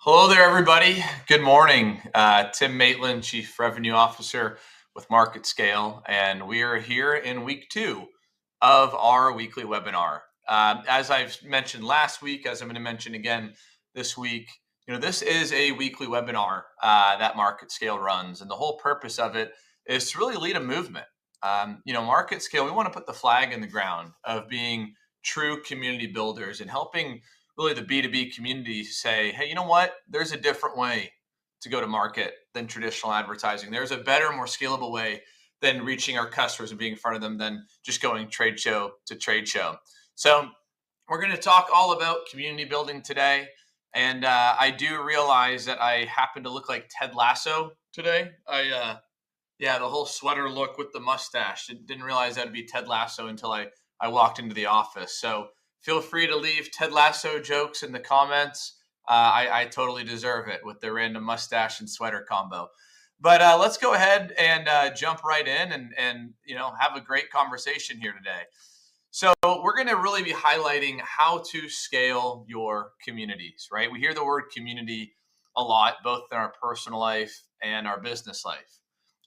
Hello there, everybody. Good morning. Tim Maitland, Chief Revenue Officer with MarketScale, and we are here in week 2 of our weekly webinar. As I've mentioned last week, as I'm going to mention again this week, this is a weekly webinar that MarketScale runs, and the whole purpose of it is to really lead a movement. MarketScale, we want to put the flag in the ground of being true community builders and helping really the B2B community say, hey, you know what? There's a different way to go to market than traditional advertising. There's a better, more scalable way than reaching our customers and being in front of them than just going trade show to trade show. So we're going to talk all about community building today. And I do realize that I happen to look like Ted Lasso today. The whole sweater look with the mustache. Didn't realize that'd be Ted Lasso until I walked into the office. So feel free to leave Ted Lasso jokes in the comments. I totally deserve it with the random mustache and sweater combo. But let's go ahead and jump right in and have a great conversation here today. So we're going to really be highlighting how to scale your communities, right? We hear the word community a lot, both in our personal life and our business life.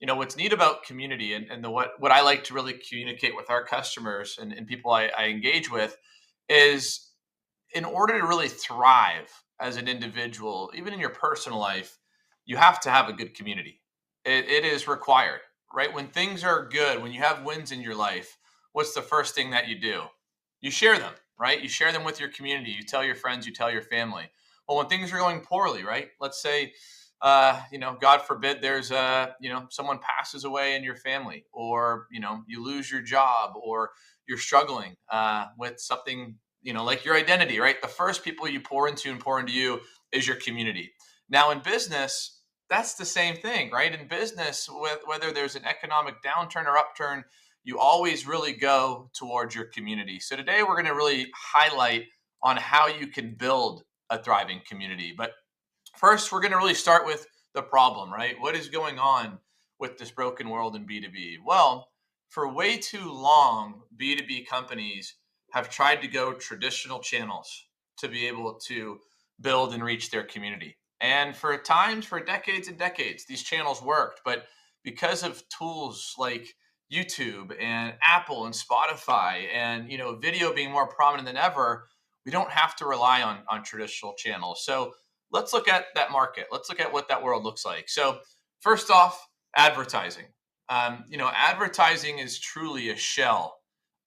What's neat about community and what I like to really communicate with our customers and people I engage with is, in order to really thrive as an individual, even in your personal life, you have to have a good community. It is required, right? When things are good, when you have wins in your life, what's the first thing that you do? You share them, right? You share them with your community. You tell your friends, you tell your family. Well, when things are going poorly, right? Let's say, God forbid, there's someone passes away in your family, or you lose your job, or you're struggling with something, like your identity, right? The first people you pour into you is your community. Now, in business, that's the same thing, right? In business, whether there's an economic downturn or upturn, you always really go towards your community. So today we're going to really highlight on how you can build a thriving community. But first, we're going to really start with the problem, right? What is going on with this broken world in B2B? Well, for way too long, B2B companies have tried to go traditional channels to be able to build and reach their community. And for decades and decades, these channels worked. But because of tools like YouTube and Apple and Spotify and video being more prominent than ever, we don't have to rely on traditional channels. So let's look at that market. Let's look at what that world looks like. So first off, advertising. Advertising is truly a shell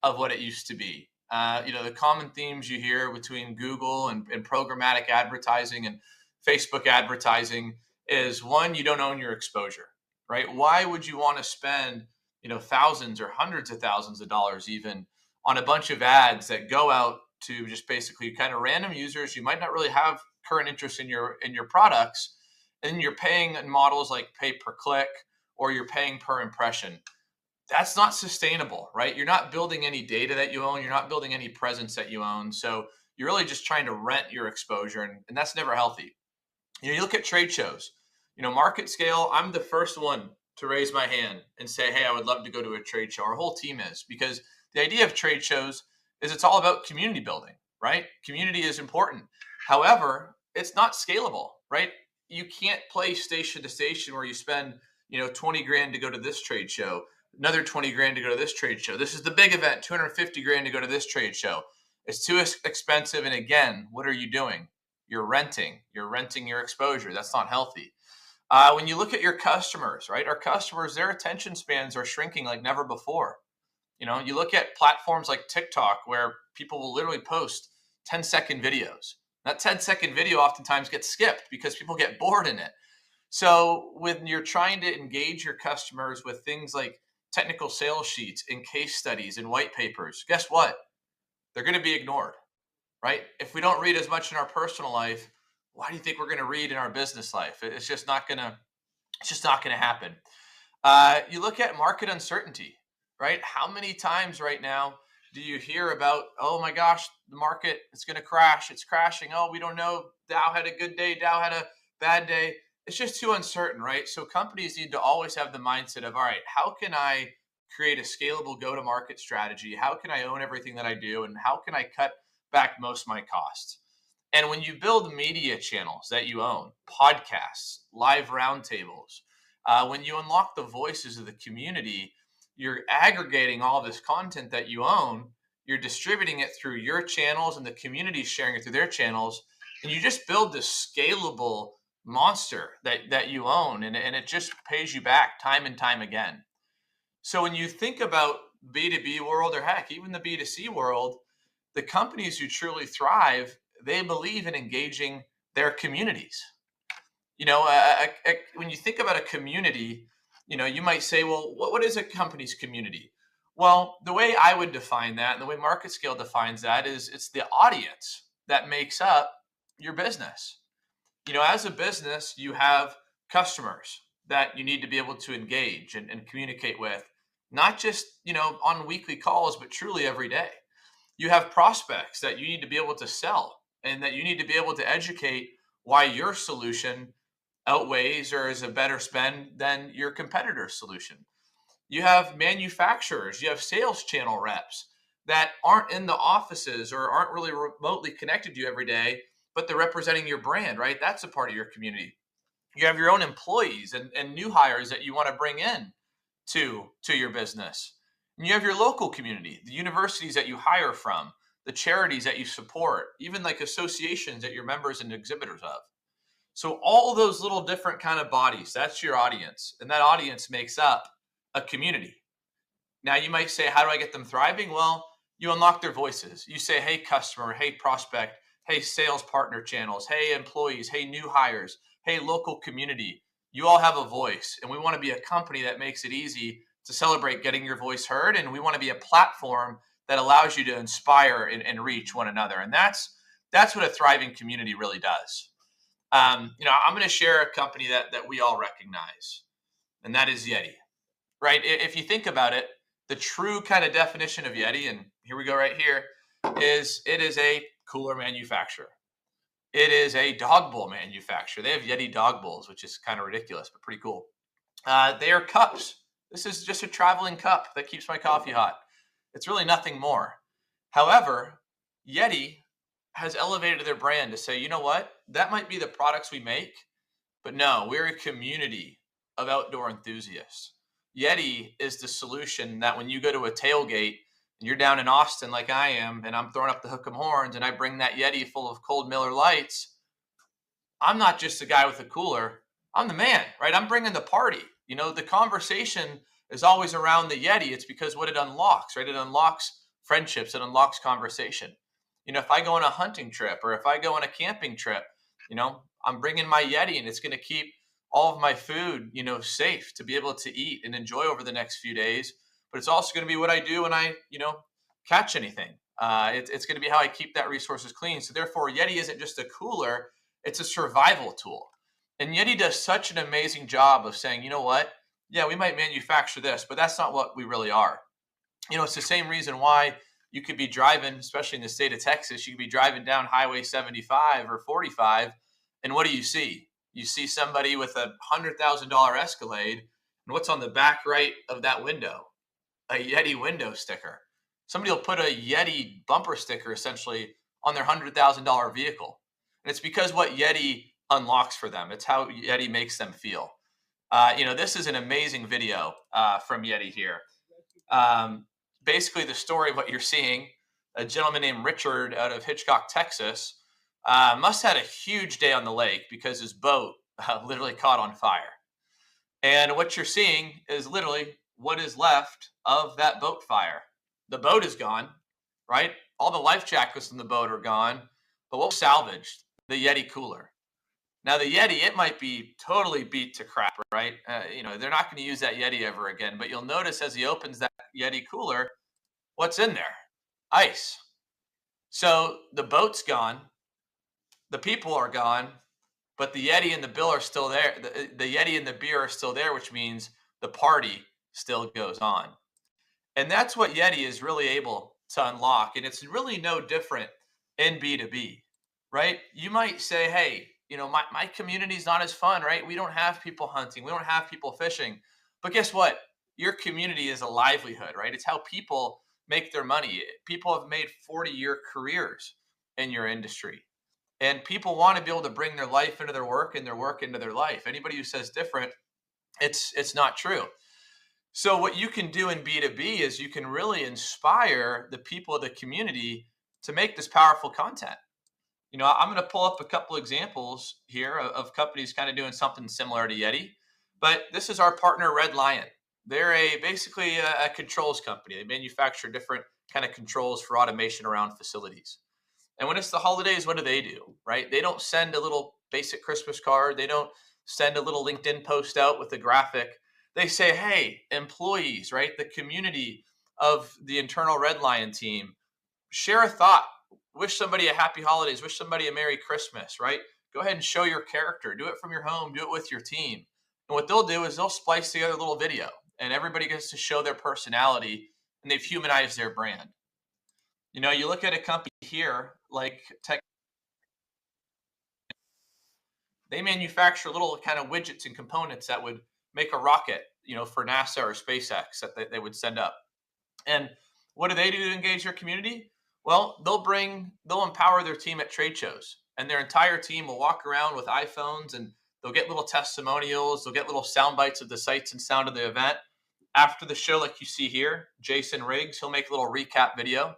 of what it used to be. The common themes you hear between Google and programmatic advertising and Facebook advertising is, one, you don't own your exposure, right? Why would you want to spend, thousands or hundreds of thousands of dollars even on a bunch of ads that go out to just basically kind of random users you might not really have current interest in your products, and you're paying in models like pay per click, or you're paying per impression? That's not sustainable, right? You're not building any data that you own. You're not building any presence that you own. So you're really just trying to rent your exposure, and that's never healthy. You look at trade shows, MarketScale, I'm the first one to raise my hand and say, hey, I would love to go to a trade show. Our whole team is, because the idea of trade shows is it's all about community building, right? Community is important. However, it's not scalable, right? You can't play station to station where you spend, 20 grand to go to this trade show, another 20 grand to go to this trade show. This is the big event, 250 grand to go to this trade show. It's too expensive. And again, what are you doing? You're renting your exposure. That's not healthy. When you look at your customers, right? Our customers, their attention spans are shrinking like never before. You look at platforms like TikTok, where people will literally post 10-second videos. That 10-second video oftentimes gets skipped because people get bored in it. So when you're trying to engage your customers with things like technical sales sheets and case studies and white papers, guess what? They're going to be ignored, right? If we don't read as much in our personal life, why do you think we're going to read in our business life? It's just not going to happen. You look at market uncertainty, right? How many times right now do you hear about, oh my gosh, the market is going to crash. It's crashing. Oh, we don't know. Dow had a good day. Dow had a bad day. It's just too uncertain, right? So companies need to always have the mindset of, all right, how can I create a scalable go-to-market strategy? How can I own everything that I do? And how can I cut back most of my costs? And when you build media channels that you own, podcasts, live roundtables, when you unlock the voices of the community, you're aggregating all this content that you own, you're distributing it through your channels, and the community is sharing it through their channels. And you just build this scalable monster that you own, and it just pays you back time and time again. So when you think about B2B world, or heck, even the B2C world, the companies who truly thrive, they believe in engaging their communities. When you think about a community, you might say, well, what is a company's community? Well, the way I would define that, and the way MarketScale defines that, is it's the audience that makes up your business. As a business, you have customers that you need to be able to engage and communicate with, not just, on weekly calls, but truly every day. You have prospects that you need to be able to sell, and that you need to be able to educate why your solution outweighs or is a better spend than your competitor's solution. You have manufacturers, you have sales channel reps that aren't in the offices or aren't really remotely connected to you every day, but they're representing your brand, right? That's a part of your community. You have your own employees and new hires that you want to bring in to your business. And you have your local community, the universities that you hire from, the charities that you support, even like associations that you're members and exhibitors of. So all those little different kind of bodies, that's your audience. And that audience makes up a community. Now you might say, how do I get them thriving? Well, you unlock their voices. You say, hey, customer, hey, prospect, hey, sales partner channels, hey, employees, hey, new hires, hey, local community. You all have a voice, and we want to be a company that makes it easy to celebrate getting your voice heard. And we want to be a platform that allows you to inspire and reach one another. And that's what a thriving community really does. I'm going to share a company that we all recognize, and that is Yeti, right? If you think about it, the true kind of definition of Yeti, and here we go right here, is it is a cooler manufacturer. It is a dog bowl manufacturer. They have Yeti dog bowls, which is kind of ridiculous, but pretty cool. They are cups. This is just a traveling cup that keeps my coffee hot. It's really nothing more. However, Yeti has elevated their brand to say, you know what? That might be the products we make, but no, we're a community of outdoor enthusiasts. Yeti is the solution that when you go to a tailgate and you're down in Austin like I am, and I'm throwing up the hook 'em horns and I bring that Yeti full of cold Miller Lights, I'm not just the guy with the cooler. I'm the man, right? I'm bringing the party. The conversation is always around the Yeti. It's because what it unlocks, right? It unlocks friendships. It unlocks conversation. If I go on a hunting trip or if I go on a camping trip, I'm bringing my Yeti, and it's going to keep all of my food, safe to be able to eat and enjoy over the next few days. But it's also going to be what I do when I, catch anything. It's going to be how I keep that resources clean. So therefore, Yeti isn't just a cooler, it's a survival tool. And Yeti does such an amazing job of saying, you know what? Yeah, we might manufacture this, but that's not what we really are. It's the same reason why you could be driving, especially in the state of Texas, you could be driving down Highway 75 or 45, and what do you see? You see somebody with a $100,000 Escalade, and what's on the back right of that window? A Yeti window sticker. Somebody will put a Yeti bumper sticker essentially on their $100,000 vehicle. And it's because what Yeti unlocks for them. It's how Yeti makes them feel. This is an amazing video from Yeti here. Basically, the story of what you're seeing, a gentleman named Richard out of Hitchcock, Texas, must have had a huge day on the lake because his boat literally caught on fire. And what you're seeing is literally what is left of that boat fire. The boat is gone, right? All the life jackets in the boat are gone. But what was salvaged? The Yeti cooler. Now, the Yeti, it might be totally beat to crap, right? They're not going to use that Yeti ever again. But you'll notice as he opens that Yeti cooler, what's in there? Ice. So the boat's gone. The people are gone. But the Yeti and the bill are still there. The Yeti and the beer are still there, which means the party still goes on. And that's what Yeti is really able to unlock. And it's really no different in B2B, right? You might say, hey, my community's not as fun, right? We don't have people hunting. We don't have people fishing. But guess what? Your community is a livelihood, right? It's how people make their money. People have made 40-year careers in your industry. And people want to be able to bring their life into their work and their work into their life. Anybody who says different, it's not true. So what you can do in B2B is you can really inspire the people of the community to make this powerful content. I'm going to pull up a couple examples here of companies kind of doing something similar to Yeti, but this is our partner Red Lion. They're basically a controls company. They manufacture different kind of controls for automation around facilities. And when it's the holidays, what do? Right? They don't send a little basic Christmas card. They don't send a little LinkedIn post out with a graphic. They say, hey, employees, right? The community of the internal Red Lion team, share a thought, wish somebody a happy holidays, wish somebody a Merry Christmas, right? Go ahead and show your character. Do it from your home, do it with your team. And what they'll do is they'll splice together a little video and everybody gets to show their personality and they've humanized their brand. You look at a company here like Tech, they manufacture little kind of widgets and components that would make a rocket, for NASA or SpaceX that they would send up. And what do they do to engage their community? Well, they'll empower their team at trade shows, and their entire team will walk around with iPhones and they'll get little testimonials, they'll get little sound bites of the sights and sound of the event. After the show, like you see here, Jason Riggs, he'll make a little recap video.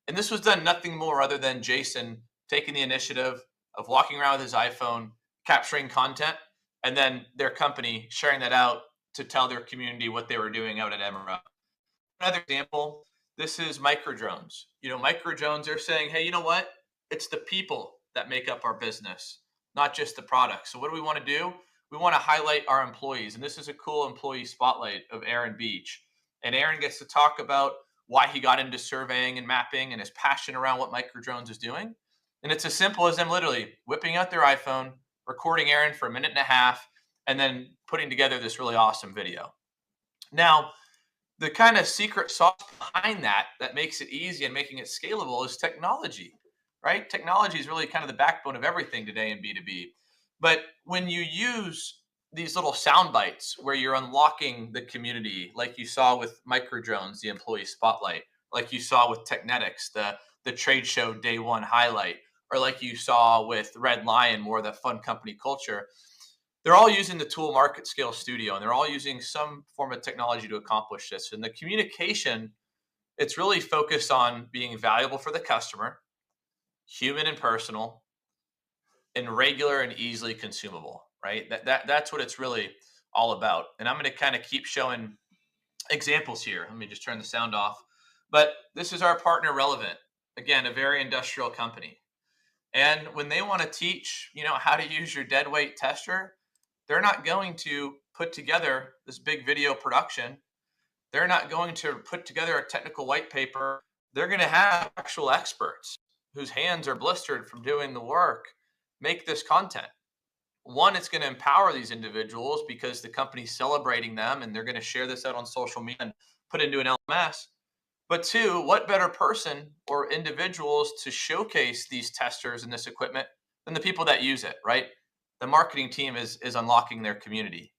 And this was done nothing more other than Jason taking the initiative of walking around with his iPhone, capturing content, and then their company sharing that out to tell their community what they were doing out at Emera. Another example, this is microdrones. Microdrones, they're saying, hey, you know what? It's the people that make up our business, not just the product. So what do we want to do? We want to highlight our employees. And this is a cool employee spotlight of Aaron Beach. And Aaron gets to talk about why he got into surveying and mapping and his passion around what microdrones is doing. And it's as simple as them literally whipping out their iPhone, recording Aaron for a minute and a half, and then putting together this really awesome video. Now, the kind of secret sauce behind that makes it easy and making it scalable is technology, right? Technology is really kind of the backbone of everything today in B2B. But when you use these little sound bites where you're unlocking the community, like you saw with microdrones, the employee spotlight, like you saw with Technetics, the trade show day one highlight, or like you saw with Red Lion, more of the fun company culture, they're all using the tool MarketScale Studio, and they're all using some form of technology to accomplish this. And the communication, it's really focused on being valuable for the customer, human and personal, and regular and easily consumable, right? That's what it's really all about. And I'm going to kind of keep showing examples here. Let me just turn the sound off. But this is our partner Relevant. Again, a very industrial company. And when they want to teach, how to use your dead weight tester, they're not going to put together this big video production. They're not going to put together a technical white paper. They're going to have actual experts whose hands are blistered from doing the work make this content. One, it's going to empower these individuals because the company's celebrating them and they're going to share this out on social media and put it into an LMS. But two, what better person or individuals to showcase these testers and this equipment than the people that use it, right? The marketing team is unlocking their community.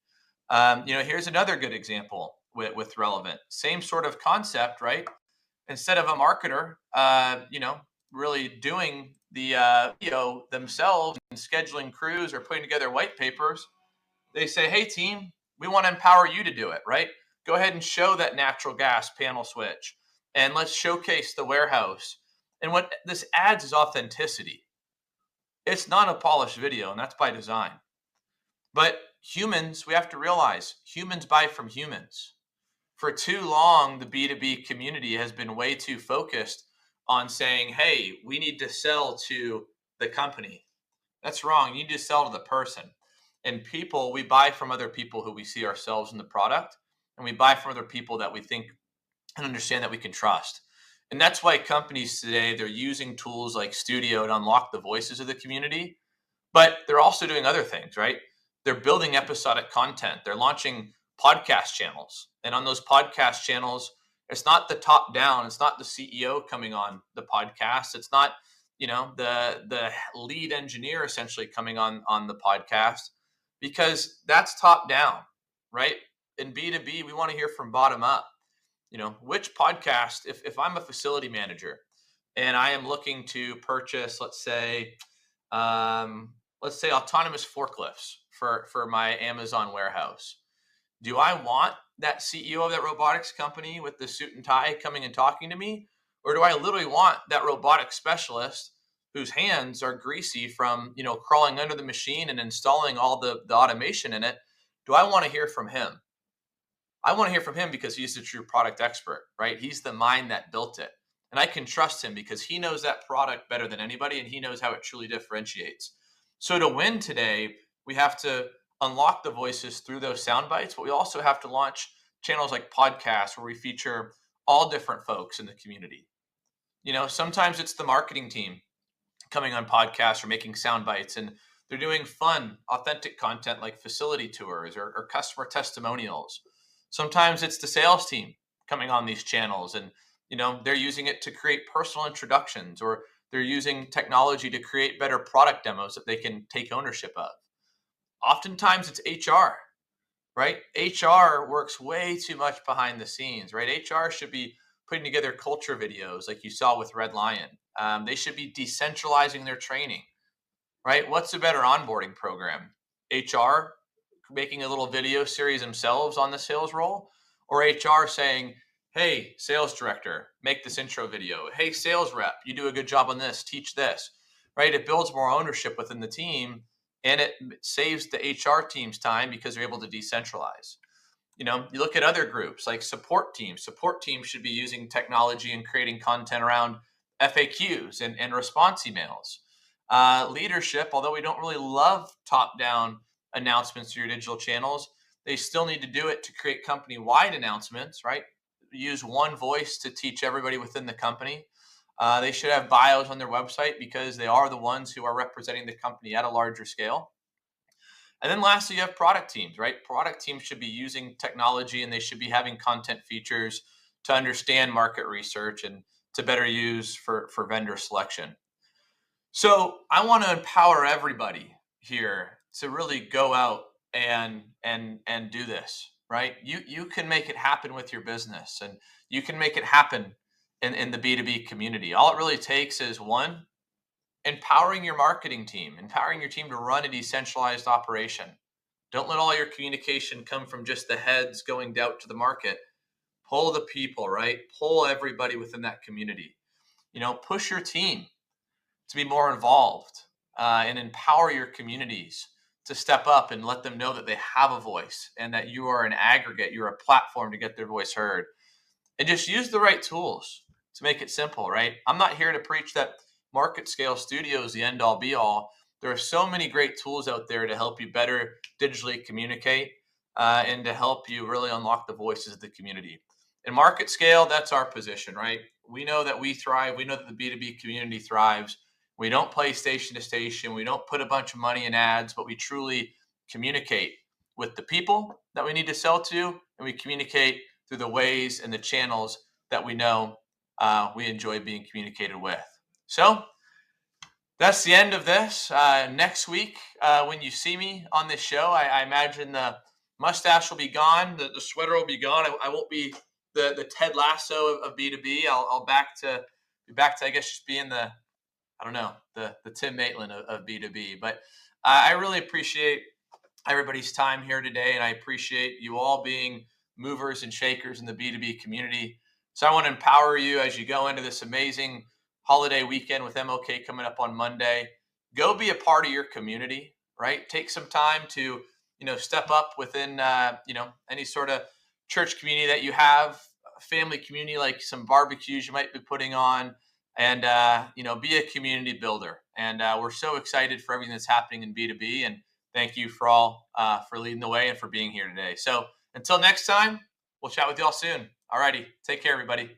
Here's another good example with Relevant. Same sort of concept, right? Instead of a marketer, really doing the themselves and scheduling crews or putting together white papers, they say, hey team, we want to empower you to do it, right? Go ahead and show that natural gas panel switch and let's showcase the warehouse. And what this adds is authenticity. It's not a polished video, and that's by design. But humans, we have to realize, humans buy from humans. For too long, the B2B community has been way too focused on saying, hey, we need to sell to the company. That's wrong. You need to sell to the person. And people, we buy from other people who we see ourselves in the product, and we buy from other people that we think and understand that we can trust. And that's why companies today, they're using tools like Studio to unlock the voices of the community, but they're also doing other things, right? They're building episodic content. They're launching podcast channels. And on those podcast channels, it's not the top down. It's not the CEO coming on the podcast. It's not, the lead engineer essentially coming on the podcast, because that's top down, right? In B2B, we want to hear from bottom up. Which podcast, if I'm a facility manager and I am looking to purchase, let's say, let's say autonomous forklifts for my Amazon warehouse. Do I want that CEO of that robotics company with the suit and tie coming and talking to me? Or do I literally want that robotic specialist whose hands are greasy from, crawling under the machine and installing all the automation in it? Do I want to hear from him? I want to hear from him because he's the true product expert, right? He's the mind that built it. And I can trust him because he knows that product better than anybody and he knows how it truly differentiates. So to win today, we have to unlock the voices through those sound bites, but we also have to launch channels like podcasts where we feature all different folks in the community. Sometimes it's the marketing team coming on podcasts or making sound bites, and they're doing fun, authentic content like facility tours or customer testimonials. Sometimes it's the sales team coming on these channels, and they're using it to create personal introductions, or they're using technology to create better product demos that they can take ownership of. Oftentimes it's HR, right? HR works way too much behind the scenes, right? HR should be putting together culture videos like you saw with Red Lion. They should be decentralizing their training, right? What's a better onboarding program? HR making a little video series themselves on the sales role, or HR saying, hey, sales director, make this intro video. Hey, sales rep, you do a good job on this, teach this, right? It builds more ownership within the team and it saves the HR team's time because they're able to decentralize. You look at other groups like support teams. Support teams should be using technology and creating content around FAQs and response emails. Leadership, although we don't really love top-down announcements through your digital channels, they still need to do it to create company-wide announcements, right? Use one voice to teach everybody within the company. They should have bios on their website because they are the ones who are representing the company at a larger scale. And then lastly, you have product teams, right? Product teams should be using technology and they should be having content features to understand market research and to better use for vendor selection. So I want to empower everybody here to really go out and do this, right? You can make it happen with your business, and you can make it happen in the B2B community. All it really takes is one, empowering your marketing team, empowering your team to run a decentralized operation. Don't let all your communication come from just the heads going out to the market. Pull the people, right? Pull everybody within that community. Push your team to be more involved and empower your communities to step up and let them know that they have a voice and that you are an aggregate, you're a platform to get their voice heard. And just use the right tools to make it simple, right? I'm not here to preach that MarketScale Studio is the end all be all. There are so many great tools out there to help you better digitally communicate and to help you really unlock the voices of the community. In MarketScale, that's our position, right? We know that we thrive. We know that the B2B community thrives. We don't play station to station. We don't put a bunch of money in ads, but we truly communicate with the people that we need to sell to, and we communicate through the ways and the channels that we know we enjoy being communicated with. So that's the end of this. Next week, when you see me on this show, I imagine the mustache will be gone, the sweater will be gone. I won't be the Ted Lasso of B2B. I'll be back to I guess just being the Tim Maitland of B2B. But I really appreciate everybody's time here today, and I appreciate you all being movers and shakers in the B2B community. So I want to empower you as you go into this amazing holiday weekend with MLK coming up on Monday. Go be a part of your community, right? Take some time to, step up within, any sort of church community that you have, family community, like some barbecues you might be putting on, and, be a community builder. And we're so excited for everything that's happening in B2B. And thank you for all for leading the way and for being here today. So until next time, we'll chat with y'all soon. All righty. Take care, everybody.